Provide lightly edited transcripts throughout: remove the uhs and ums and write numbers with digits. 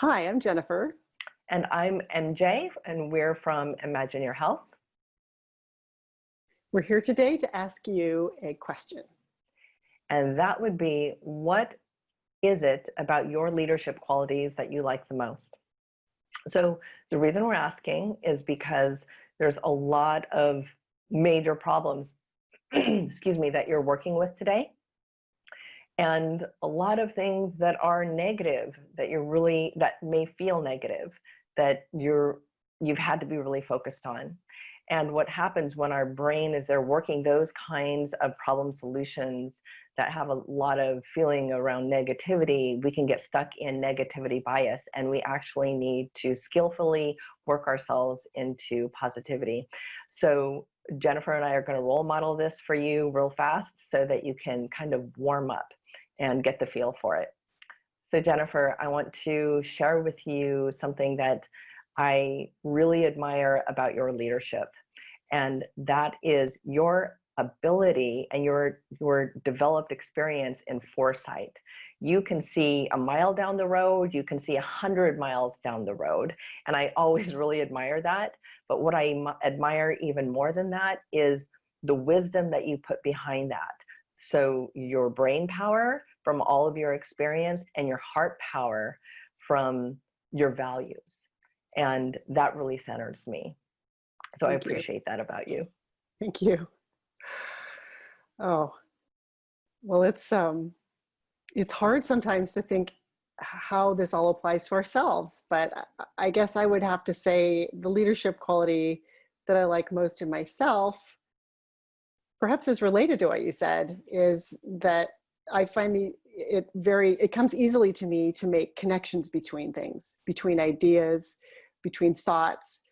Hi, I'm Jennifer. And I'm MJ, and we're from Imagine Your Health. We're here today to ask you a question. And that would be, what is it about your leadership qualities that you like the most? So the reason we're asking is because there's a lot of major problems, excuse me, that you're working with today. And a lot of things that are negative, that may feel negative, that you've had to be really focused on. And what happens when our brain is there working those kinds of problem solutions that have a lot of feeling around negativity, we can get stuck in negativity bias, and we actually need to skillfully work ourselves into positivity. So Jennifer and I are going to role model this for you real fast so that you can kind of warm up and get the feel for it. So Jennifer, I want to share with you something that I really admire about your leadership, and that is your ability and your developed experience in foresight. You can see a mile down the road, you can see 100 miles down the road, and I always really admire that. But what I admire even more than that is the wisdom that you put behind that. So your brain power from all of your experience and your heart power from your values. And that really centers me. So I appreciate that about you. Thank you. Oh, well, it's hard sometimes to think how this all applies to ourselves, but I guess I would have to say the leadership quality that I like most in myself, perhaps is related to what you said, is that I find it comes easily to me to make connections between things, between ideas, between thoughts,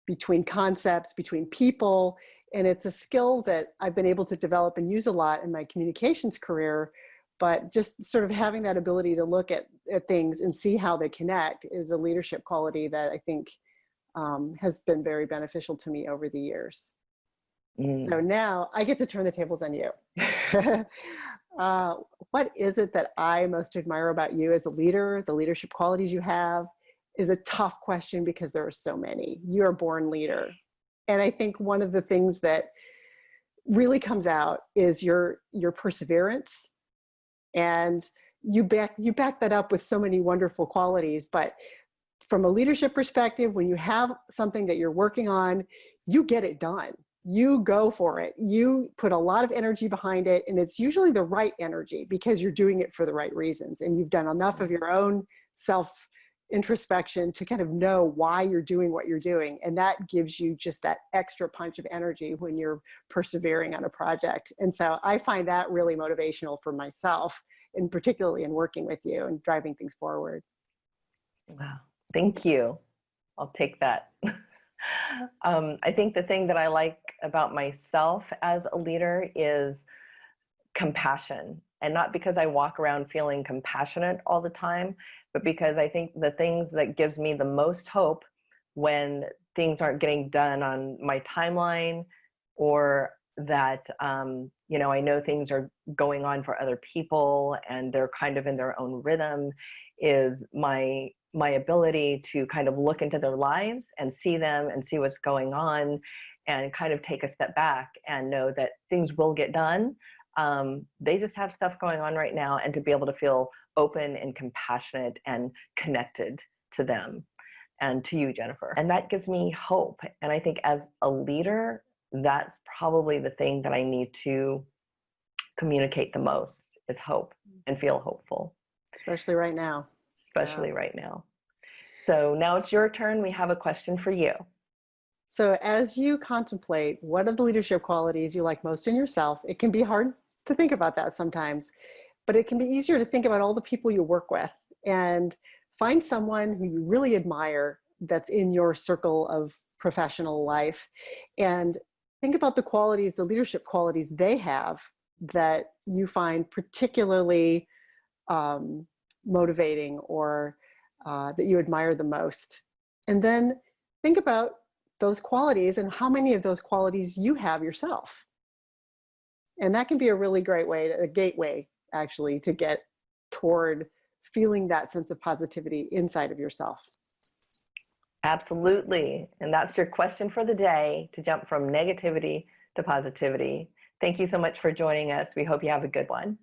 between concepts, between people. And it's a skill that I've been able to develop and use a lot in my communications career. But just sort of having that ability to look at things and see how they connect is a leadership quality that I think has been very beneficial to me over the years. So now I get to turn the tables on you. What is it that I most admire about you as a leader, the leadership qualities you have, is a tough question because there are so many. You're a born leader. And I think one of the things that really comes out is your perseverance. And you back that up with so many wonderful qualities. But from a leadership perspective, when you have something that you're working on, you get it done. You go for it. You put a lot of energy behind it, and it's usually the right energy because you're doing it for the right reasons. And you've done enough of your own self introspection to kind of know why you're doing what you're doing. And that gives you just that extra punch of energy when you're persevering on a project. And so I find that really motivational for myself, and particularly in working with you and driving things forward. Wow, thank you. I'll take that. I think the thing that I like about myself as a leader is compassion. And not because I walk around feeling compassionate all the time, but because I think the things that gives me the most hope when things aren't getting done on my timeline, or that, I know things are going on for other people and they're kind of in their own rhythm, is my ability to kind of look into their lives and see them and see what's going on and kind of take a step back and know that things will get done. They just have stuff going on right now, and to be able to feel open and compassionate and connected to them and to you, Jennifer. And that gives me hope. And I think as a leader, that's probably the thing that I need to communicate the most, is hope and feel hopeful. Especially right now. Especially right now. So now it's your turn. We have a question for you. So as you contemplate what are the leadership qualities you like most in yourself, it can be hard to think about that sometimes, but it can be easier to think about all the people you work with and find someone who you really admire that's in your circle of professional life, and think about the qualities, the leadership qualities they have that you find particularly motivating, or that you admire the most. And then think about those qualities and how many of those qualities you have yourself. And that can be a really great way, a gateway actually, to get toward feeling that sense of positivity inside of yourself. Absolutely. And that's your question for the day, to jump from negativity to positivity. Thank you so much for joining us. We hope you have a good one.